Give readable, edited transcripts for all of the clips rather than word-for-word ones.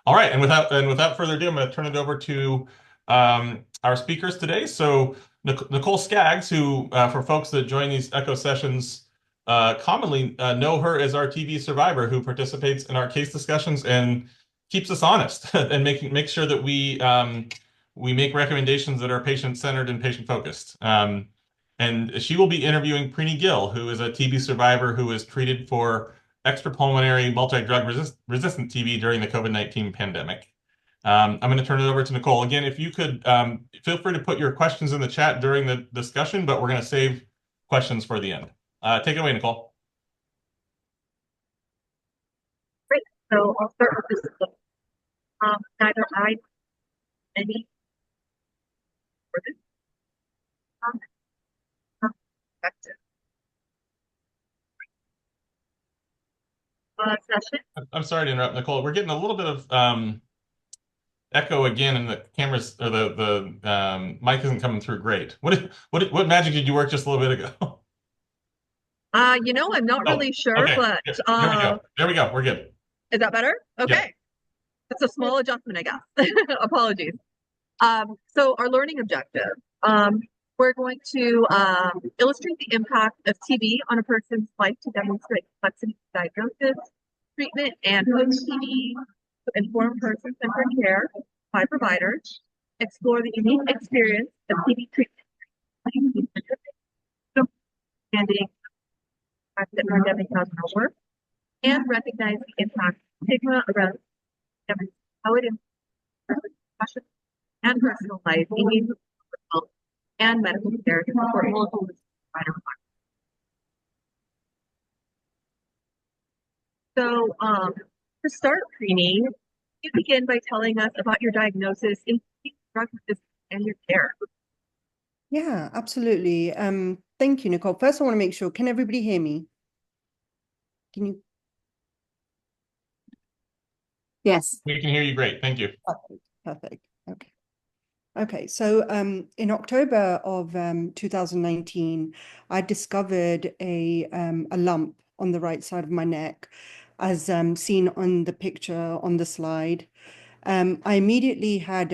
All right, and without further ado, I'm going to turn it over to our speakers today. So Nicole Skaggs, who for folks that join these Echo sessions commonly know her as our TV survivor who participates in our case discussions and keeps us honest and make sure that we make recommendations that are patient-centered and patient-focused. And she will be interviewing Preeny Gill, who is a TB survivor who was treated for extrapulmonary multi-drug resistant TB during the COVID-19 pandemic. I'm going to turn it over to Nicole. Again, if you could feel free to put your questions in the chat during the discussion, but we're going to save questions for the end. Take it away, Nicole. Great. So I'll start with this. Neither I any for this effective session. I'm sorry to interrupt, Nicole. We're getting a little bit of echo again, and the cameras or the mic isn't coming through great. What magic did you work just a little bit ago? I'm not really sure, Okay. but There we go. There we go. We're good. Is that better? Okay. Yeah. It's a small adjustment, I guess. Apologies. So our learning objective. We're going to illustrate the impact of TB on a person's life to demonstrate complexity of diagnosis, treatment, and post-TB to inform person-centered care by providers, explore the unique experience of TB treatment, understanding that pandemic has no work, and recognize the impact of stigma around how it impacts passion and personal life in health and medical care to support multiple provider. So, to start, Preeny, you begin by telling us about your diagnosis, drug resistance, and your care. Yeah, absolutely. Thank you, Nicole. First, I want to make sure, can everybody hear me? Can you? Yes. We can hear you great. Thank you. Perfect. Okay. Okay, so in October of 2019, I discovered a lump on the right side of my neck, as seen on the picture on the slide. I immediately had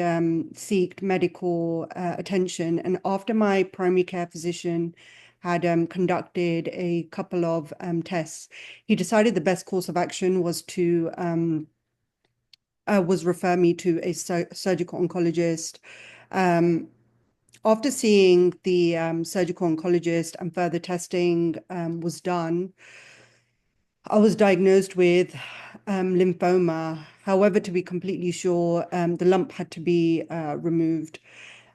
sought medical attention, and after my primary care physician had conducted a couple of tests, he decided the best course of action was refer me to a surgical oncologist. After seeing the surgical oncologist and further testing was done, I was diagnosed with lymphoma. However, to be completely sure, the lump had to be removed.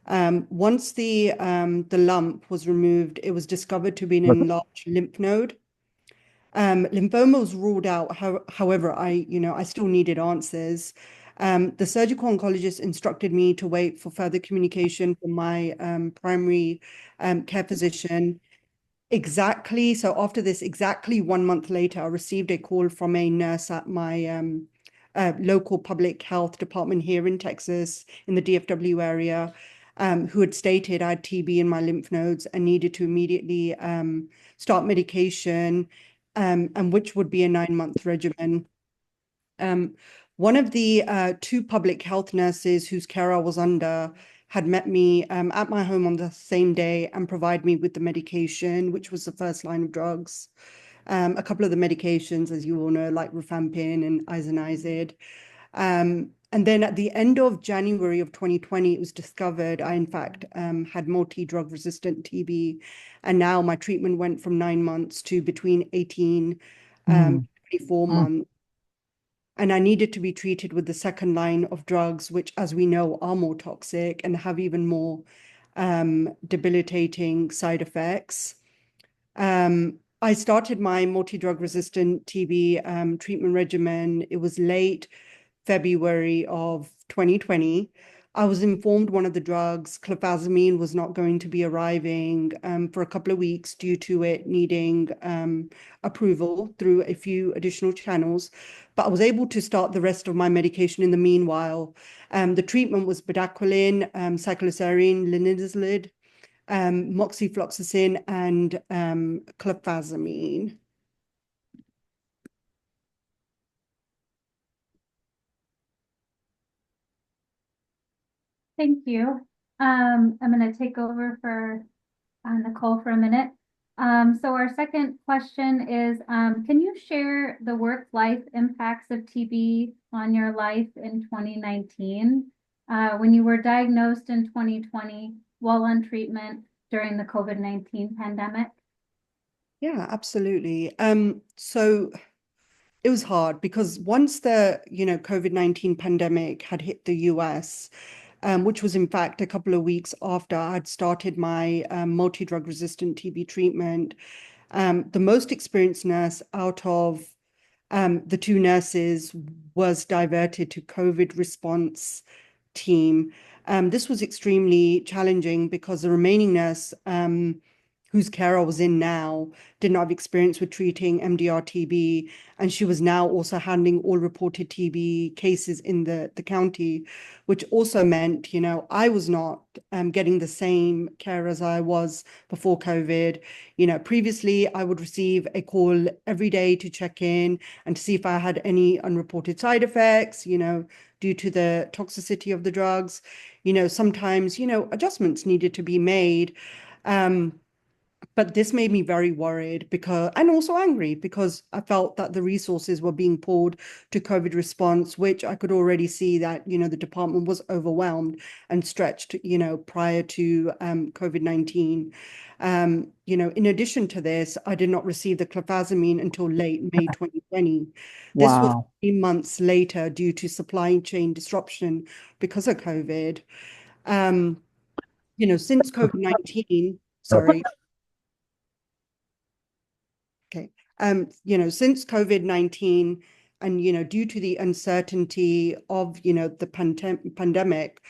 Once the lump was removed, it was discovered to be an enlarged lymph node. Lymphoma was ruled out. However, I still needed answers. The surgical oncologist instructed me to wait for further communication from my primary care physician. So after this, exactly 1 month later, I received a call from a nurse at my local public health department here in Texas, in the DFW area, who had stated I had TB in my lymph nodes and needed to immediately start medication, and which would be a 9-month regimen. One of the two public health nurses whose care I was under had met me at my home on the same day and provided me with the medication, which was the first line of drugs. A couple of the medications, as you all know, like rifampin and isoniazid. And then at the end of January of 2020, it was discovered I, in fact, had multi-drug resistant TB. And now my treatment went from 9 months to between 18 24 months. And I needed to be treated with the second line of drugs, which, as we know, are more toxic and have even more debilitating side effects. I started my multi-drug resistant TB treatment regimen. It was late February of 2020. I was informed one of the drugs, clofazimine, was not going to be arriving for a couple of weeks due to it needing approval through a few additional channels. But I was able to start the rest of my medication in the meanwhile. The treatment was bedaquiline, cycloserine, linezolid, moxifloxacin, and clofazimine. Thank you. I'm going to take over for Nicole for a minute. So our second question is, can you share the work-life impacts of TB on your life in 2019, when you were diagnosed in 2020 while on treatment during the COVID-19 pandemic? Yeah, absolutely. So it was hard because once the, COVID-19 pandemic had hit the US, which was in fact a couple of weeks after I'd started my multi-drug resistant TB treatment, the most experienced nurse out of the two nurses was diverted to COVID response team. This was extremely challenging because the remaining nurse, whose care I was in now, did not have experience with treating MDR TB, and she was now also handling all reported TB cases in the county, which also meant, I was not getting the same care as I was before COVID. Previously I would receive a call every day to check in and to see if I had any unreported side effects, due to the toxicity of the drugs. Sometimes, adjustments needed to be made. But this made me very worried and also angry because I felt that the resources were being pulled to COVID response, which I could already see that, the department was overwhelmed and stretched, prior to COVID-19. In addition to this, I did not receive the clofazimine until late May 2020. This was Wow. 3 months later due to supply chain disruption because of COVID. Since COVID-19, sorry. Okay. Since COVID-19 and, due to the uncertainty of, the pandemic,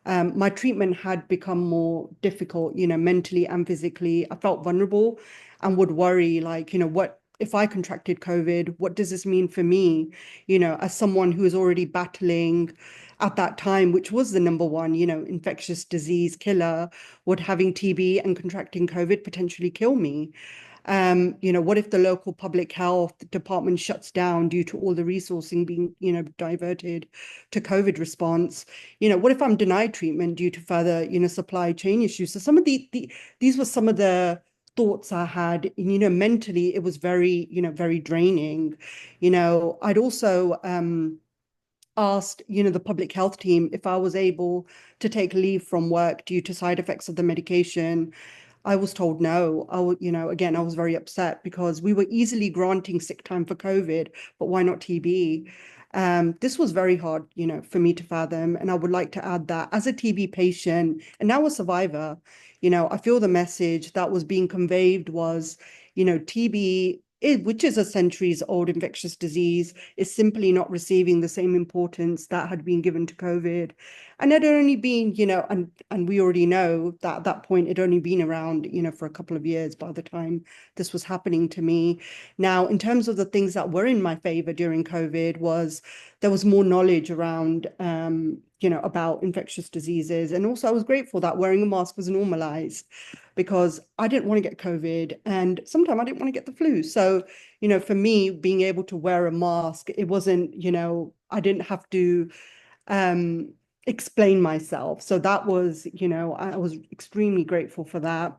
my treatment had become more difficult, mentally and physically. I felt vulnerable and would worry, like, what if I contracted COVID, what does this mean for me? As someone who is already battling at that time, which was the number one, infectious disease killer, would having TB and contracting COVID potentially kill me? What if the local public health department shuts down due to all the resourcing being, diverted to COVID response? What if I'm denied treatment due to further, supply chain issues? So some of these were some of the thoughts I had. Mentally, it was very, very draining. I'd also asked, the public health team if I was able to take leave from work due to side effects of the medication. I was told no. Again, I was very upset because we were easily granting sick time for COVID, but why not TB? This was very hard, for me to fathom. And I would like to add that as a TB patient and now a survivor, I feel the message that was being conveyed was, TB, which is a centuries-old infectious disease, is simply not receiving the same importance that had been given to COVID. And it had only been, and we already know that at that point, it had only been around, for a couple of years by the time this was happening to me. Now, in terms of the things that were in my favor during COVID there was more knowledge around, about infectious diseases. And also I was grateful that wearing a mask was normalized because I didn't want to get COVID and sometimes I didn't want to get the flu. So, for me, being able to wear a mask, it wasn't, I didn't have to explain myself. So that was, I was extremely grateful for that.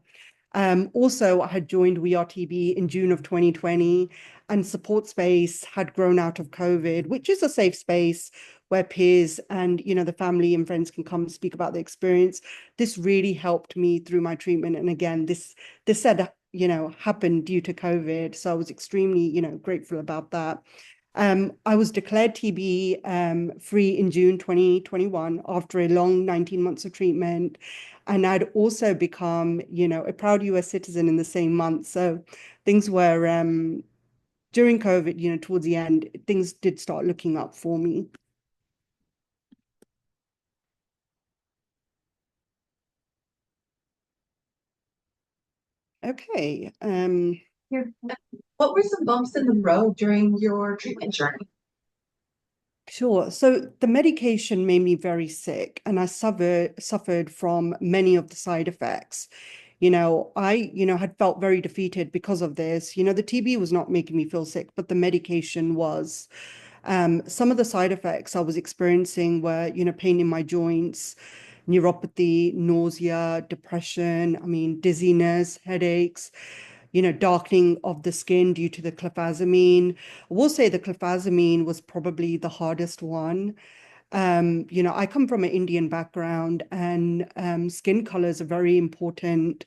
Also, I had joined We Are TB in June of 2020, and Support Space had grown out of COVID, which is a safe space where peers and, the family and friends can come and speak about the experience. This really helped me through my treatment. And again, this said, happened due to COVID. So I was extremely, grateful about that. I was declared TB free in June 2021 after a long 19 months of treatment. And I'd also become, a proud US citizen in the same month. So things were, during COVID, towards the end, things did start looking up for me. Okay. What were some bumps in the road during your treatment journey? Sure. So the medication made me very sick and I suffered from many of the side effects. I, had felt very defeated because of this. The TB was not making me feel sick, but the medication was. Some of the side effects I was experiencing were, pain in my joints, neuropathy, nausea, depression, I mean, dizziness, headaches, darkening of the skin due to the clofazimine. I will say the clofazimine was probably the hardest one. I come from an Indian background, and skin color is a very important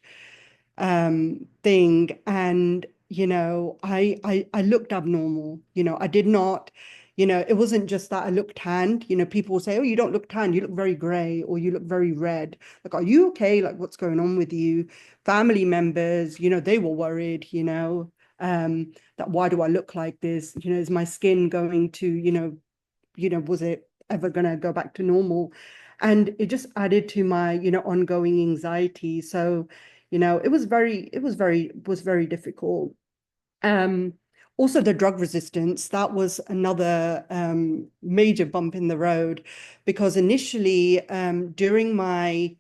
thing. And I looked abnormal. I did not, it wasn't just that I looked tanned. People will say, "Oh, you don't look tanned, you look very gray, or you look very red." Like, are you okay? Like, what's going on with you? Family members, they were worried, that why do I look like this? Is my skin going to, was it ever going to go back to normal? And it just added to my, ongoing anxiety. So, it was very difficult. Also the drug resistance, that was another major bump in the road, because initially, during my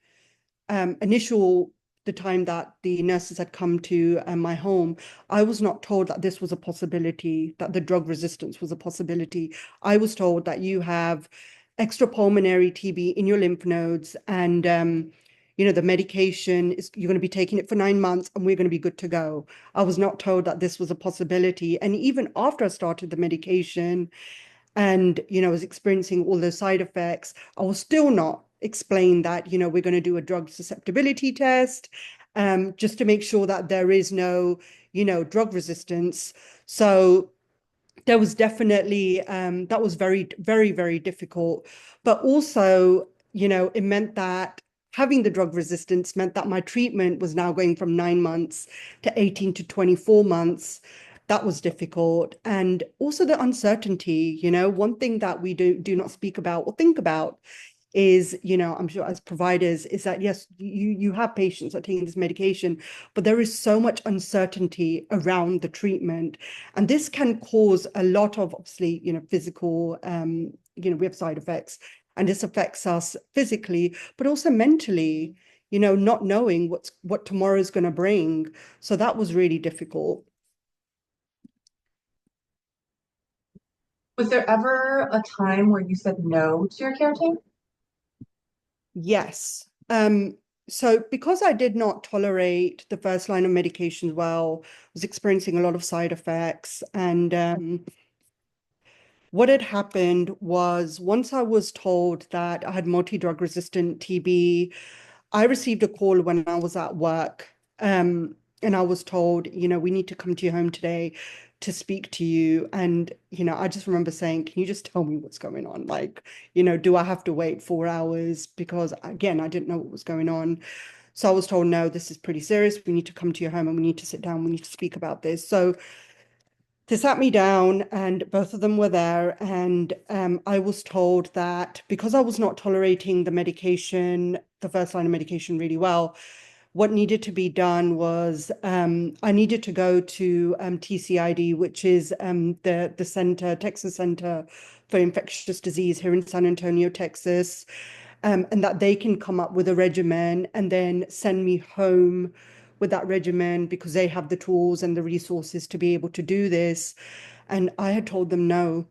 the time that the nurses had come to my home, I was not told that this was a possibility, that the drug resistance was a possibility. I was told that you have extrapulmonary TB in your lymph nodes, and the medication is, you're going to be taking it for 9 months and we're going to be good to go. I was not told that this was a possibility. And even after I started the medication and, was experiencing all those side effects, I was still not explained that, we're going to do a drug susceptibility test, just to make sure that there is no, drug resistance. So there was definitely, that was very, very, very difficult. But also, it meant that having the drug resistance meant that my treatment was now going from 9 months to 18 to 24 months. That was difficult. And also the uncertainty, one thing that we do not speak about or think about is, I'm sure as providers, is that yes, you have patients that are taking this medication, but there is so much uncertainty around the treatment. And this can cause a lot of, obviously, physical, we have side effects, and this affects us physically, but also mentally, not knowing what tomorrow is going to bring. So that was really difficult. Was there ever a time where you said no to your care team? Yes. So because I did not tolerate the first line of medications well, was experiencing a lot of side effects. And what had happened was, once I was told that I had multi-drug resistant TB, I received a call when I was at work. And I was told, we need to come to your home today to speak to you. And, I just remember saying, can you just tell me what's going on? Like, do I have to wait 4 hours? Because again, I didn't know what was going on. So I was told, no, this is pretty serious. We need to come to your home and we need to sit down. We need to speak about this. So they sat me down and both of them were there. And I was told that because I was not tolerating the medication, the first line of medication really well, what needed to be done was I needed to go to TCID, which is the center, Texas Center for Infectious Disease here in San Antonio, Texas, and that they can come up with a regimen and then send me home with that regimen, because they have the tools and the resources to be able to do this. And I had told them no.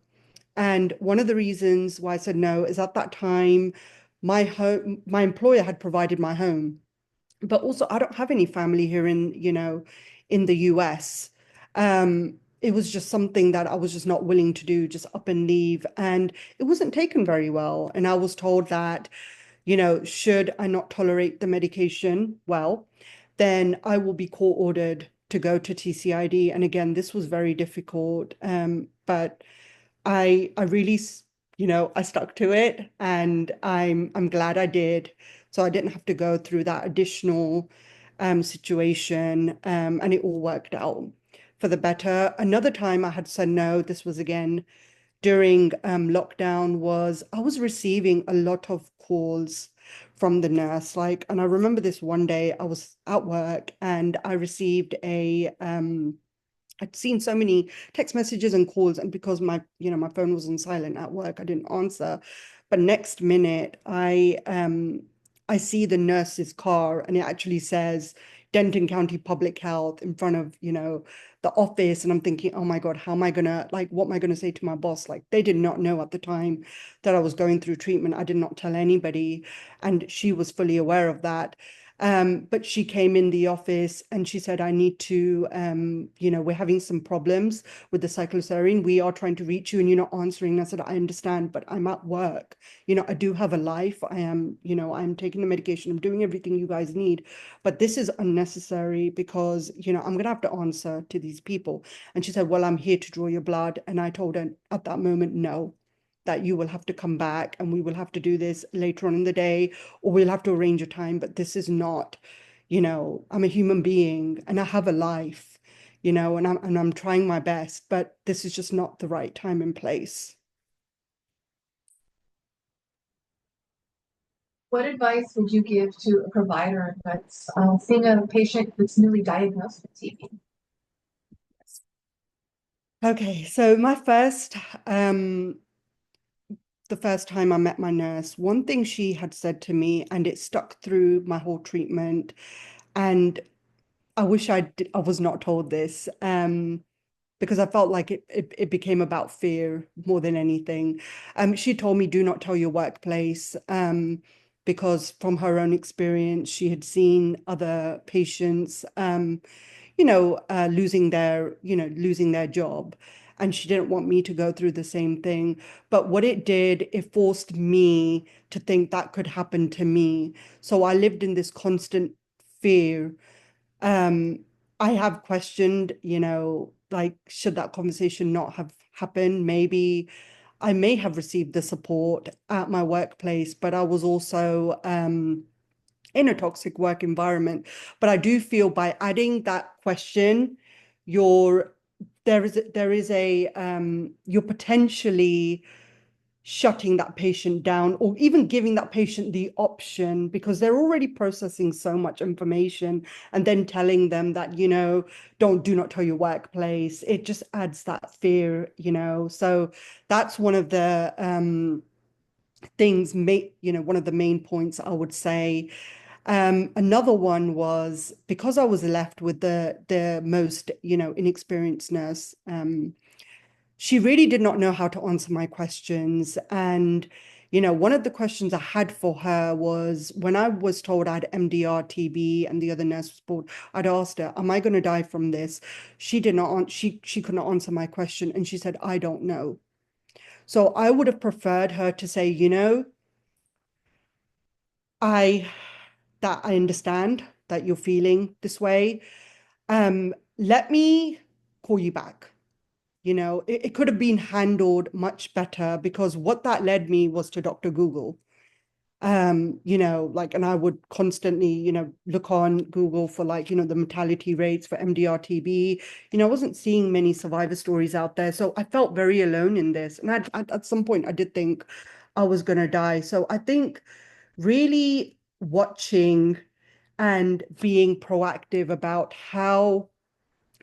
And one of the reasons why I said no is at that time, my employer had provided my home. But also, I don't have any family here in the US. It was just something that I was just not willing to do, just up and leave. And it wasn't taken very well. And I was told that, should I not tolerate the medication well, then I will be court ordered to go to TCID. And again, this was very difficult. But I really, I stuck to it, and I'm glad I did. So I didn't have to go through that additional situation, and it all worked out for the better. Another time I had said no, this was again during lockdown, was I was receiving a lot of calls from the nurse. And I remember this one day I was at work and I received I'd seen so many text messages and calls, and because my phone was on silent at work, I didn't answer. But next minute, I see the nurse's car, and it actually says, Denton County Public Health in front of, the office. And I'm thinking, oh my God, how am I gonna, what am I gonna say to my boss? Like, they did not know at the time that I was going through treatment. I did not tell anybody. And she was fully aware of that. But she came in the office and she said, I need to, we're having some problems with the cycloserine. We are trying to reach you and you're not answering. I said, I understand, but I'm at work. I do have a life. I am, I'm taking the medication. I'm doing everything you guys need, but this is unnecessary because, I'm going to have to answer to these people. And she said, well, I'm here to draw your blood. And I told her at that moment, no, that you will have to come back and we will have to do this later on in the day, or we'll have to arrange a time. But this is not, I'm a human being and I have a life, and I'm trying my best, but this is just not the right time and place. What advice would you give to a provider that's seeing a patient that's newly diagnosed with TB? Okay, so the first time I met my nurse, one thing she had said to me, and it stuck through my whole treatment, and I wish I was not told this, because I felt like it became about fear more than anything. She told me, do not tell your workplace, because from her own experience, she had seen other patients, losing their job. And she didn't want me to go through the same thing. But what it did, it forced me to think that could happen to me. So I lived in this constant fear. I have questioned, should that conversation not have happened? Maybe I may have received the support at my workplace, but I was also in a toxic work environment. But I do feel by adding that question, you're potentially shutting that patient down, or even giving that patient the option, because they're already processing so much information, and then telling them that, do not tell your workplace. It just adds that fear, So that's one of the one of the main points I would say. Another one was because I was left with the most, inexperienced nurse. She really did not know how to answer my questions. And, one of the questions I had for her was when I was told I had MDR, TB, and the other nurse was bored, I'd asked her, am I going to die from this? She did not, she could not answer my question. And she said, I don't know. So I would have preferred her to say, I understand that you're feeling this way. Let me call you back. It could have been handled much better, because what that led me was to Dr. Google. And I would constantly, look on Google for the mortality rates for MDR TB. I wasn't seeing many survivor stories out there. So I felt very alone in this. And at some point I did think I was going to die. So I think really watching and being proactive about how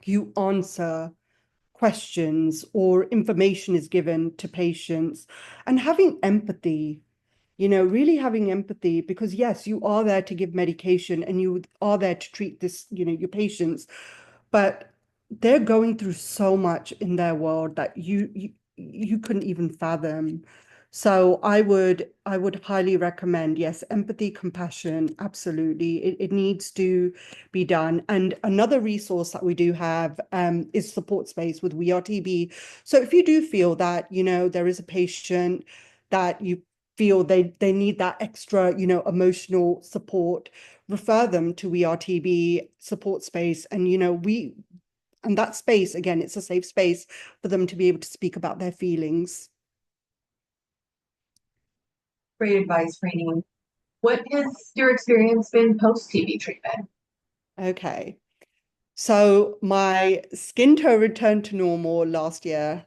you answer questions or information is given to patients, and having empathy, really having empathy, because yes, you are there to give medication and you are there to treat this, your patients, but they're going through so much in their world that you couldn't even fathom. So I would highly recommend, yes, empathy, compassion, absolutely. It needs to be done. And another resource that we do have is support space with We Are TB. So if you do feel that, there is a patient that you feel they need that extra, emotional support, refer them to We Are TB support space. And, and that space, again, it's a safe space for them to be able to speak about their feelings. Great advice, Rainey. What has your experience been post-TB treatment? Okay. So my skin tone returned to normal last year.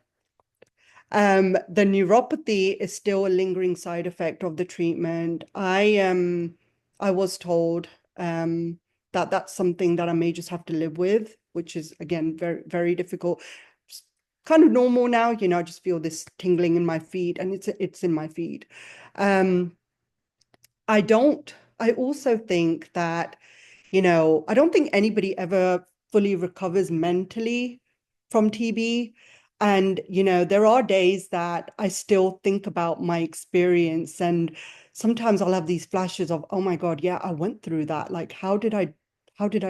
The neuropathy is still a lingering side effect of the treatment. I was told that that's something that I may just have to live with, which is again very, very difficult. It's kind of normal now, I just feel this tingling in my feet, and it's in my feet. I also think that You know, I don't think anybody ever fully recovers mentally from TB. And, you know, there are days that I still think about my experience. And sometimes I'll have these flashes of, oh my God, yeah, I went through that. Like, how did I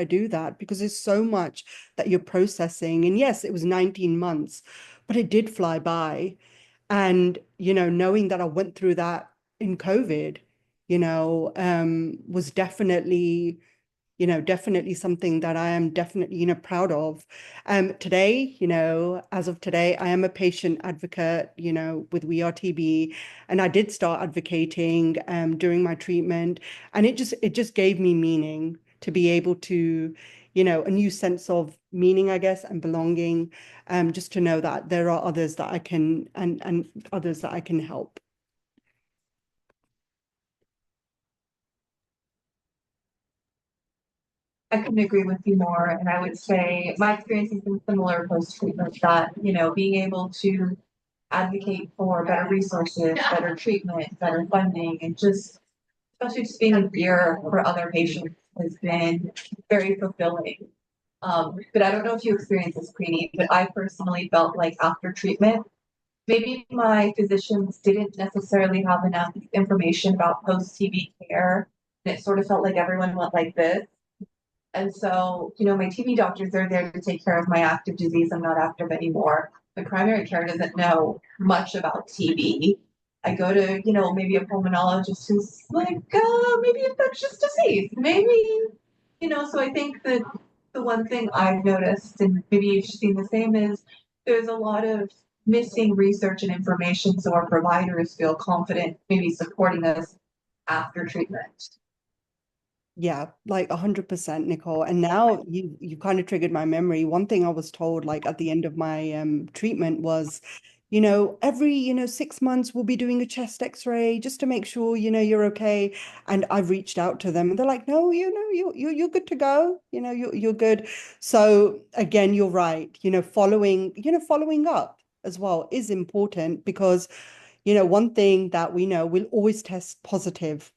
do that? Because there's so much that you're processing. And yes, it was 19 months, but it did fly by. And, you know, knowing that I went through that in COVID, you know, was definitely, you know, definitely something that I am definitely, you know, proud of. Today, you know, as of today, I am a patient advocate, you know, with We Are TB, and I did start advocating during my treatment, and it just gave me meaning to be able to, you know, a new sense of meaning, I guess, and belonging, just to know that there are others that I can and others that I can help. I couldn't agree with you more. And I would say my experience has been similar post-treatment that, you know, being able to advocate for better resources, better treatment, better funding, and just especially just being an ear for other patients has been very fulfilling. But I don't know if you experienced this, Queenie, but I personally felt like after treatment, maybe my physicians didn't necessarily have enough information about post-TB care. And it sort of felt like everyone went like this. And so, you know, my TB doctors are there to take care of my active disease. I'm not active anymore. My primary care doesn't know much about TB. I go to, you know, maybe a pulmonologist who's like, maybe infectious disease, maybe, you know, so I think that the one thing I've noticed, and maybe you've seen the same, is there's a lot of missing research and information so our providers feel confident maybe supporting us after treatment. Yeah, like 100%, Nicole. And now you kind of triggered my memory. One thing I was told, like at the end of my treatment, was, you know, every 6 months we'll be doing a chest X-ray just to make sure, you know, you're okay. And I've reached out to them, and they're like, no, you know, you're good to go. You know, you're good. So again, you're right. You know, following up as well is important because, you know, one thing that we know, we'll always test positive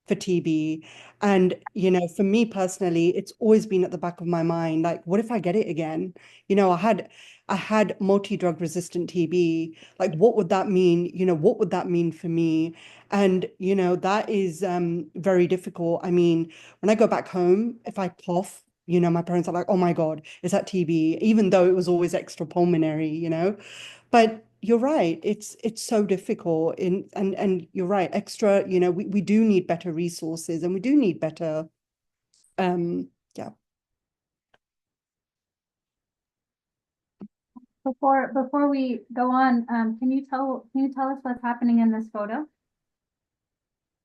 for TB. And, you know, for me personally, it's always been at the back of my mind, like, what if I get it again? You know, I had multi-drug resistant TB. Like, what would that mean? You know, what would that mean for me? And, you know, that is very difficult. I mean, when I go back home, if I cough, you know, my parents are like, oh my God, is that TB? Even though it was always extra pulmonary, you know. But you're right, it's so difficult and you're right, extra, you know, we do need better resources and we do need better yeah. Before we go on, can you tell us what's happening in this photo?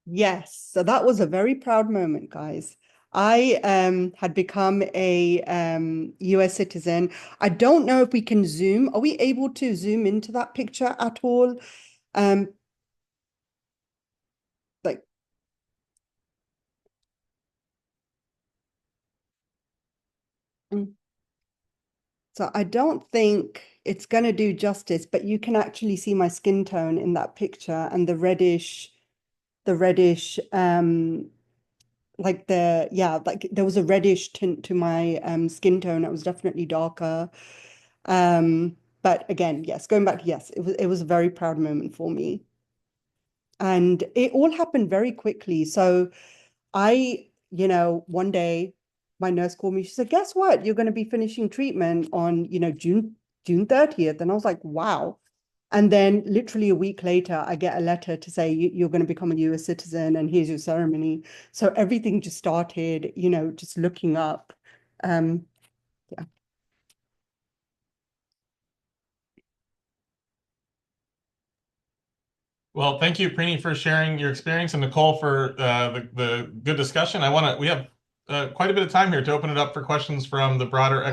Yes, so that was a very proud moment, guys. I had become a US citizen. I don't know if we can zoom. Are we able to zoom into that picture at all? Like so I don't think it's going to do justice, but you can actually see my skin tone in that picture and the reddish, like like there was a reddish tint to my skin tone. It was definitely darker. But again, yes, going back, yes, it was a very proud moment for me. And it all happened very quickly. So you know, one day my nurse called me. She said, guess what? You're going to be finishing treatment on, you know, June 30th. And I was like, wow. And then literally a week later, I get a letter to say you're going to become a US citizen and here's your ceremony. So everything just started, you know, just looking up. Yeah. Well, thank you, Preeny, for sharing your experience, and Nicole for the good discussion. We have quite a bit of time here to open it up for questions from the broader